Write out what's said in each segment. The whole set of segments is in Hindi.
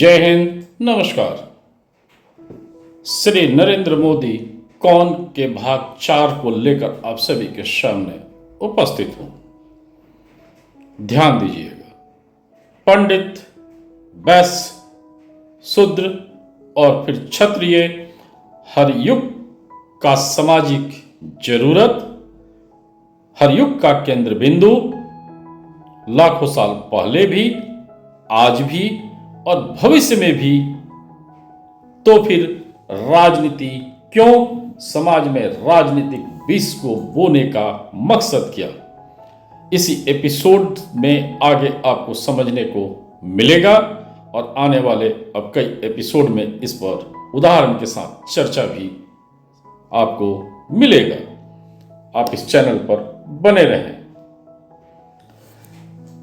जय हिंद, नमस्कार। श्री नरेंद्र मोदी कौन के भाग 4 को लेकर आप सभी के सामने उपस्थित हूं। ध्यान दीजिएगा। पंडित, वैश्य, शूद्र और फिर क्षत्रिय हर युग का सामाजिक जरूरत, हर युग का केंद्र बिंदु, लाखों साल पहले भी, आज भी और भविष्य में भी। तो फिर राजनीति क्यों, समाज में राजनीतिक बीज को बोने का मकसद क्या, इसी एपिसोड में आगे आपको समझने को मिलेगा और आने वाले अब कई एपिसोड में इस पर उदाहरण के साथ चर्चा भी आपको मिलेगा। आप इस चैनल पर बने रहें।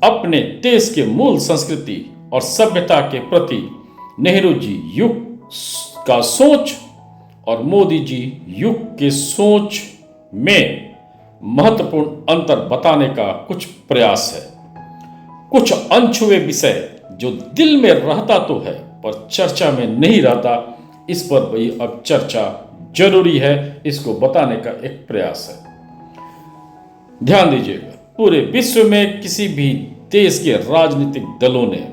अपने देश के मूल संस्कृति और सभ्यता के प्रति नेहरू जी युग का सोच और मोदी जी युग के सोच में महत्वपूर्ण अंतर बताने का कुछ प्रयास है। कुछ अनछुए विषय जो दिल में रहता तो है पर चर्चा में नहीं रहता, इस पर भी अब चर्चा जरूरी है, इसको बताने का एक प्रयास है। ध्यान दीजिएगा, पूरे विश्व में किसी भी देश के राजनीतिक दलों ने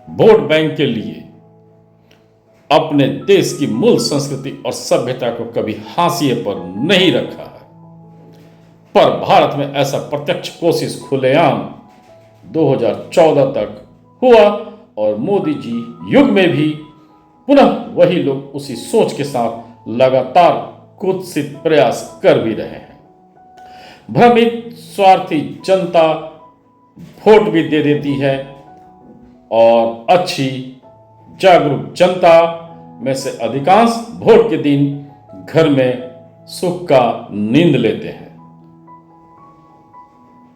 वोट बैंक के लिए अपने देश की मूल संस्कृति और सभ्यता को कभी हाशिए पर नहीं रखा है। पर भारत में ऐसा प्रत्यक्ष कोशिश खुलेआम 2014 तक हुआ और मोदी जी युग में भी पुनः वही लोग उसी सोच के साथ लगातार कुत्सित प्रयास कर भी रहे हैं। भ्रमित स्वार्थी जनता वोट भी दे देती है और अच्छी जागरूक जनता में से अधिकांश वोट के दिन घर में सुख का नींद लेते हैं।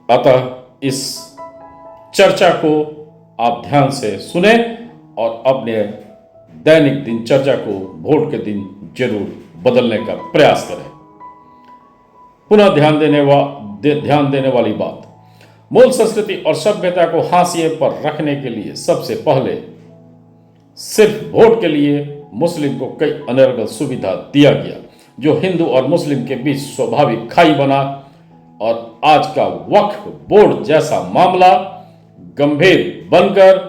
अतः इस चर्चा को आप ध्यान से सुने और अपने दैनिक दिनचर्या को वोट के दिन जरूर बदलने का प्रयास करें। पुनः ध्यान देने वाली बात, मूल संस्कृति और सभ्यता को हाशिए पर रखने के लिए सबसे पहले सिर्फ वोट के लिए मुस्लिम को कई अनर्गल सुविधा दिया गया, जो हिंदू और मुस्लिम के बीच स्वाभाविक खाई बना और आज का वक्फ बोर्ड जैसा मामला गंभीर बनकर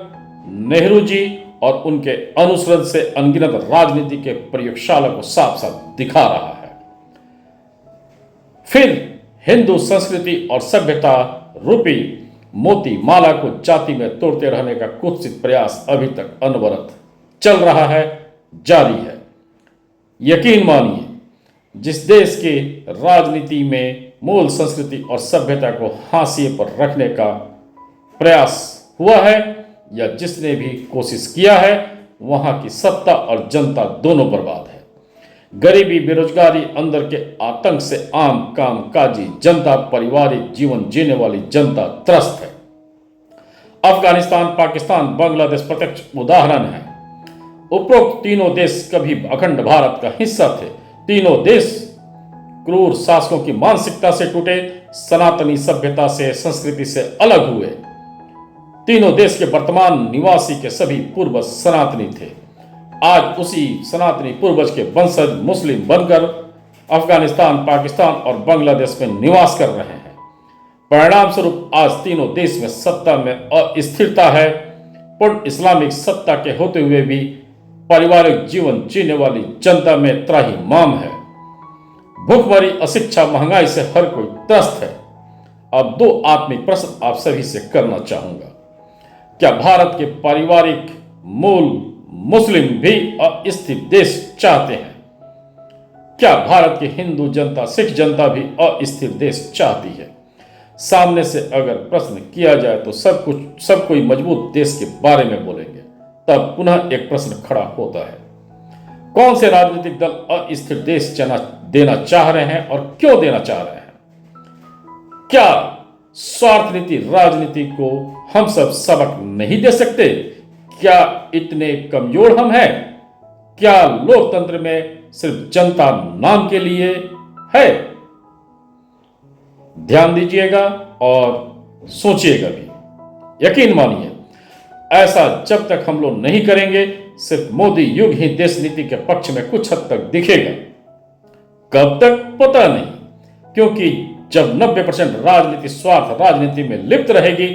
नेहरू जी और उनके अनुसरण से अनगिनत राजनीति के प्रयोगशाला को साफ साफ दिखा रहा है। फिर हिंदू संस्कृति और सभ्यता रूपी मोती माला को जाति में तोड़ते रहने का कुत्सित प्रयास अभी तक अनवरत चल रहा है, जारी है। यकीन मानिए, जिस देश के राजनीति में मूल संस्कृति और सभ्यता को हाशिए पर रखने का प्रयास हुआ है या जिसने भी कोशिश किया है, वहां की सत्ता और जनता दोनों बर्बाद है। गरीबी, बेरोजगारी, अंदर के आतंक से आम काम काजी जनता, पारिवारिक जीवन जीने वाली जनता त्रस्त है। अफगानिस्तान, पाकिस्तान, बांग्लादेश प्रत्यक्ष उदाहरण है। उपरोक्त तीनों देश कभी अखंड भारत का हिस्सा थे। तीनों देश क्रूर शासकों की मानसिकता से टूटे, सनातनी सभ्यता से, संस्कृति से अलग हुए। तीनों देश के वर्तमान निवासी के सभी पूर्वज सनातनी थे। आज उसी सनातनी पूर्वज के वंशज मुस्लिम बनकर अफगानिस्तान, पाकिस्तान और बांग्लादेश में निवास कर रहे हैं। परिणाम स्वरूप आज तीनों देश में सत्ता में अस्थिरता है। पूर्ण इस्लामिक सत्ता के होते हुए भी पारिवारिक जीवन जीने वाली जनता में त्राहिमाम है। भूखमरी, अशिक्षा, महंगाई से हर कोई त्रस्त है। अब दो आत्मिक प्रश्न आप सभी से करना चाहूंगा। क्या भारत के पारिवारिक मूल मुस्लिम भी अस्थिर देश चाहते हैं? क्या भारत की हिंदू जनता, सिख जनता भी अस्थिर देश चाहती है? सामने से अगर प्रश्न किया जाए तो सब कोई मजबूत देश के बारे में बोलेंगे। तब पुनः एक प्रश्न खड़ा होता है, कौन से राजनीतिक दल अस्थिर देश देना चाह रहे हैं और क्यों देना चाह रहे हैं? क्या स्वार्थ नीति राजनीति को हम सब सबक नहीं दे सकते? क्या इतने कमजोर हम हैं? क्या लोकतंत्र में सिर्फ जनता नाम के लिए है? ध्यान दीजिएगा और सोचिएगा भी। यकीन मानिए, ऐसा जब तक हम लोग नहीं करेंगे, सिर्फ मोदी युग ही देश नीति के पक्ष में कुछ हद तक दिखेगा। कब तक पता नहीं, क्योंकि जब 90% राजनीति स्वार्थ राजनीति में लिप्त रहेगी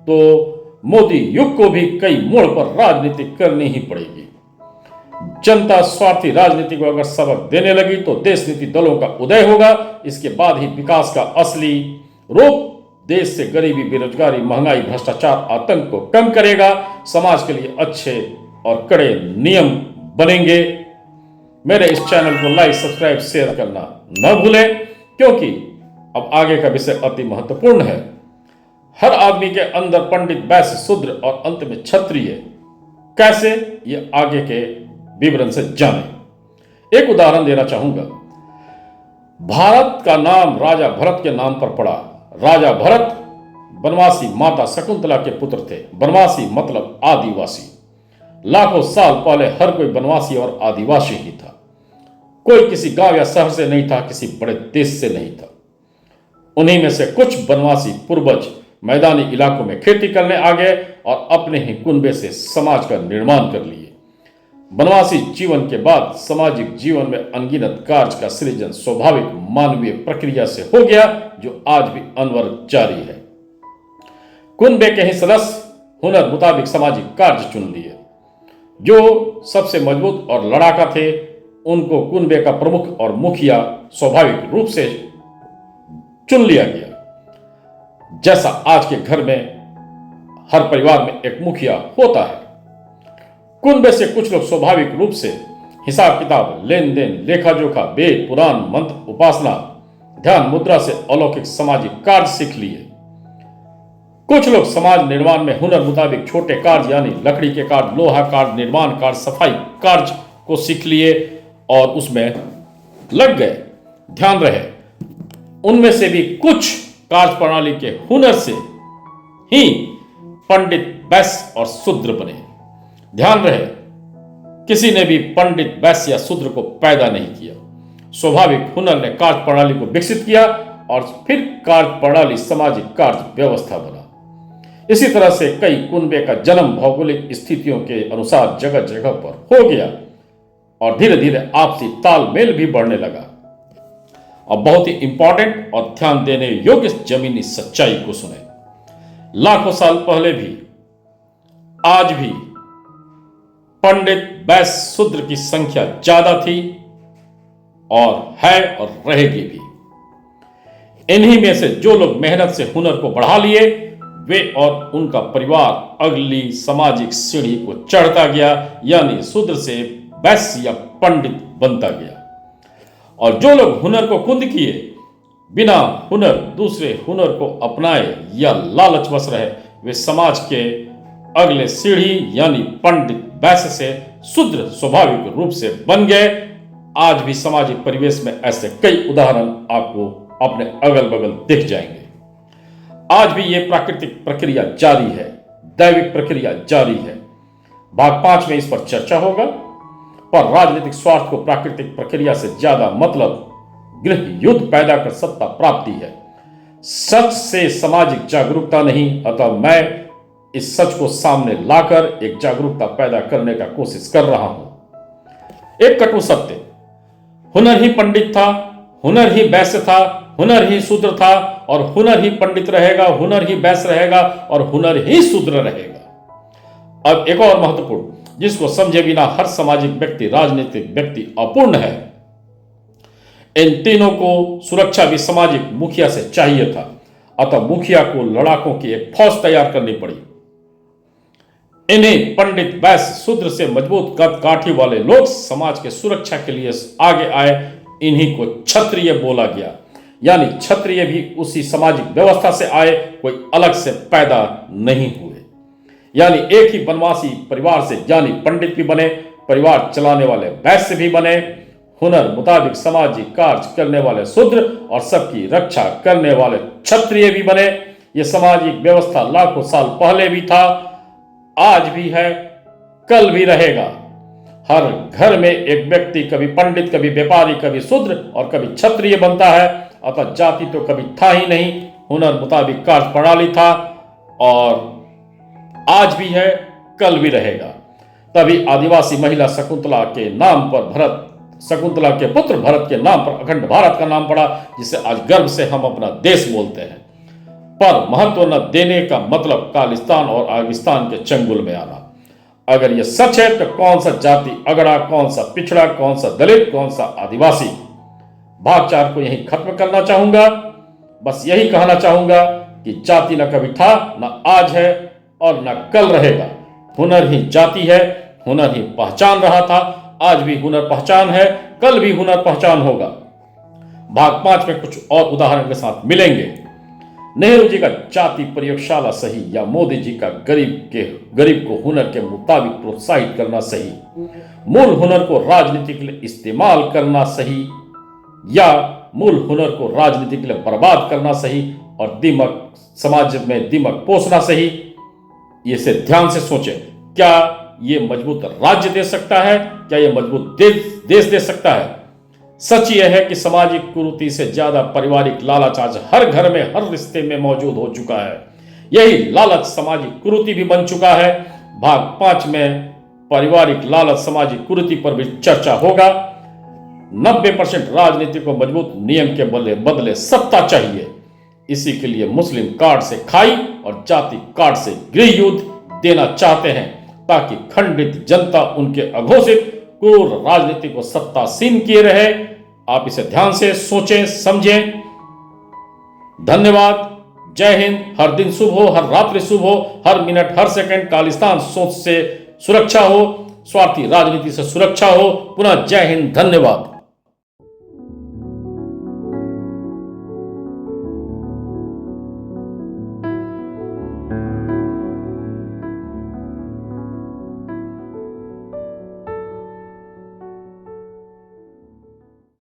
तो मोदी युग को भी कई मोड़ पर राजनीति करनी ही पड़ेगी। जनता स्वार्थी राजनीति को अगर सबक देने लगी तो देश नीति दलों का उदय होगा। इसके बाद ही विकास का असली रूप देश से गरीबी, बेरोजगारी, महंगाई, भ्रष्टाचार, आतंक को कम करेगा। समाज के लिए अच्छे और कड़े नियम बनेंगे। मेरे इस चैनल को लाइक, सब्सक्राइब, शेयर करना न भूलें, क्योंकि अब आगे का विषय अति महत्वपूर्ण है। हर आदमी के अंदर पंडित, वैश्य, शूद्र और अंत में क्षत्रिय कैसे, ये आगे के विवरण से जानें। एक उदाहरण देना चाहूंगा। भारत का नाम राजा भरत के नाम पर पड़ा। राजा भरत बनवासी माता शकुंतला के पुत्र थे। बनवासी मतलब आदिवासी। लाखों साल पहले हर कोई बनवासी और आदिवासी ही था। कोई किसी गांव या शहर से नहीं था, किसी बड़े देश से नहीं था। उन्हीं में से कुछ बनवासी पूर्वज मैदानी इलाकों में खेती करने आ गए और अपने ही कुनबे से समाज का निर्माण कर लिए। बनवासी जीवन के बाद सामाजिक जीवन में अनगिनत कार्य का सृजन स्वाभाविक मानवीय प्रक्रिया से हो गया, जो आज भी अनवरत जारी है। कुनबे के ही सदस्य हुनर मुताबिक सामाजिक कार्य चुन लिए। जो सबसे मजबूत और लड़ाका थे, उनको कुनबे का प्रमुख और मुखिया स्वाभाविक रूप से चुन लिया गया। जैसा आज के घर में हर परिवार में एक मुखिया होता है। कुनबे से कुछ लोग स्वाभाविक रूप से हिसाब किताब, लेन देन, लेखा जोखा, वेद, पुराण, मंत्र, उपासना, ध्यान, मुद्रा से अलौकिक सामाजिक कार्य सीख लिए। कुछ लोग समाज निर्माण में हुनर मुताबिक छोटे कार्य यानी लकड़ी के कार्य, लोहा कार्य, निर्माण कार्य, सफाई कार्य को सीख लिए और उसमें लग गए। ध्यान रहे, उनमें से भी कुछ कार्य प्रणाली के हुनर से ही पंडित, वैश्य और शूद्र बने। ध्यान रहे, किसी ने भी पंडित, वैश्य या शूद्र को पैदा नहीं किया। स्वाभाविक हुनर ने कार्य प्रणाली को विकसित किया और फिर कार्य प्रणाली सामाजिक कार्य व्यवस्था बना। इसी तरह से कई कुनबे का जन्म भौगोलिक स्थितियों के अनुसार जगह जगह पर हो गया और धीरे धीरे आपसी तालमेल भी बढ़ने लगा। अब बहुत ही इंपॉर्टेंट और ध्यान देने योग्य जमीनी सच्चाई को सुने। लाखों साल पहले भी, आज भी पंडित, वैश्य, शूद्र की संख्या ज्यादा थी और है और रहेगी भी। इन्हीं में से जो लोग मेहनत से हुनर को बढ़ा लिए, वे और उनका परिवार अगली सामाजिक सीढ़ी को चढ़ता गया, यानी शूद्र से वैश्य या पंडित बनता गया। और जो लोग हुनर को कुंद किए, बिना हुनर दूसरे हुनर को अपनाए या लालचवश रहे, वे समाज के अगले सीढ़ी यानी पंडित, वैश्य से शूद्र स्वाभाविक रूप से बन गए। आज भी सामाजिक परिवेश में ऐसे कई उदाहरण आपको अपने अगल बगल दिख जाएंगे। आज भी यह प्राकृतिक प्रक्रिया जारी है, दैविक प्रक्रिया जारी है। भाग 5 में इस पर चर्चा होगा। पर राजनीतिक स्वार्थ को प्राकृतिक प्रक्रिया से ज्यादा मतलब गृह युद्ध पैदा कर सत्ता प्राप्ति है, सच से सामाजिक जागरूकता नहीं। अतः मैं इस सच को सामने लाकर एक जागरूकता पैदा करने का कोशिश कर रहा हूं। एक कटु सत्य, हुनर ही पंडित था, हुनर ही वैश्य था, हुनर ही शूद्र था और हुनर ही पंडित रहेगा, हुनर ही वैश्य रहेगा और हुनर ही शूद्र रहेगा। अब एक और महत्वपूर्ण, जिसको समझे बिना हर सामाजिक व्यक्ति, राजनीतिक व्यक्ति अपूर्ण है। इन तीनों को सुरक्षा भी सामाजिक मुखिया से चाहिए था। अतः मुखिया को लड़ाकों की एक फौज तैयार करनी पड़ी। इन्हें पंडित, वैश्य, शूद्र से मजबूत कद काठी वाले लोग समाज के सुरक्षा के लिए आगे आए। इन्हीं को क्षत्रिय बोला गया, यानी क्षत्रिय भी उसी सामाजिक व्यवस्था से आए, कोई अलग से पैदा नहीं हुए। यानी एक ही बनवासी परिवार से ज्ञानी पंडित भी बने, परिवार चलाने वाले वैश्य भी बने, हुनर मुताबिक सामाजिक कार्य करने वाले शूद्र और सबकी रक्षा करने वाले क्षत्रिय भी बने। यह सामाजिक व्यवस्था लाखों साल पहले भी था, आज भी है, कल भी रहेगा। हर घर में एक व्यक्ति कभी पंडित, कभी व्यापारी, कभी शूद्र और कभी क्षत्रिय बनता है। अतः जाति तो कभी था ही नहीं, हुनर मुताबिक कार्य प्रणाली था और आज भी है, कल भी रहेगा। तभी आदिवासी महिला शकुंतला के नाम पर शकुंतला के पुत्र भरत के नाम पर अखंड भारत का नाम पड़ा, जिसे आज गर्व से हम अपना देश बोलते हैं। पर महत्व न देने का मतलब खालिस्तान और आगिस्तान के चंगुल में आना। अगर यह सच है तो कौन सा जाति अगड़ा, कौन सा पिछड़ा, कौन सा दलित, कौन सा आदिवासी। भागचार को यही खत्म करना चाहूंगा। बस यही कहना चाहूंगा कि जाति न कभी था, न आज है और न कल रहेगा। हुनर ही जाति है, हुनर ही पहचान रहा था, आज भी हुनर पहचान है, कल भी हुनर पहचान होगा। भाग 5 में कुछ और उदाहरण के साथ मिलेंगे। नेहरू जी का जाति प्रयोगशाला सही या मोदी जी का गरीब को हुनर के मुताबिक प्रोत्साहित करना सही, मूल हुनर को राजनीति के लिए इस्तेमाल करना सही या मूल हुनर को राजनीति के लिए बर्बाद करना सही और समाज में दिमक पोसना सही। ये से ध्यान से सोचें, क्या ये मजबूत राज्य दे सकता है? क्या ये मजबूत देश दे सकता है? सच यह है कि सामाजिक कुरीति से ज्यादा पारिवारिक लालच आज हर घर में, हर रिश्ते में मौजूद हो चुका है। यही लालच सामाजिक कुरीति भी बन चुका है। भाग 5 में पारिवारिक लालच सामाजिक कुरीति पर भी चर्चा होगा। 90% राजनीति को मजबूत नियम के बदले सत्ता चाहिए। इसी के लिए मुस्लिम कार्ड से खाई और जाति कार्ड से गृह युद्ध देना चाहते हैं, ताकि खंडित जनता उनके अघोषित क्रूर राजनीति को सत्तासीन किए रहे। आप इसे ध्यान से सोचें, समझें। धन्यवाद। जय हिंद। हर दिन शुभ हो, हर रात्रि शुभ हो, हर मिनट हर सेकंड खालिस्तान सोच से सुरक्षा हो, स्वार्थी राजनीति से सुरक्षा हो। पुनः जय हिंद। धन्यवाद।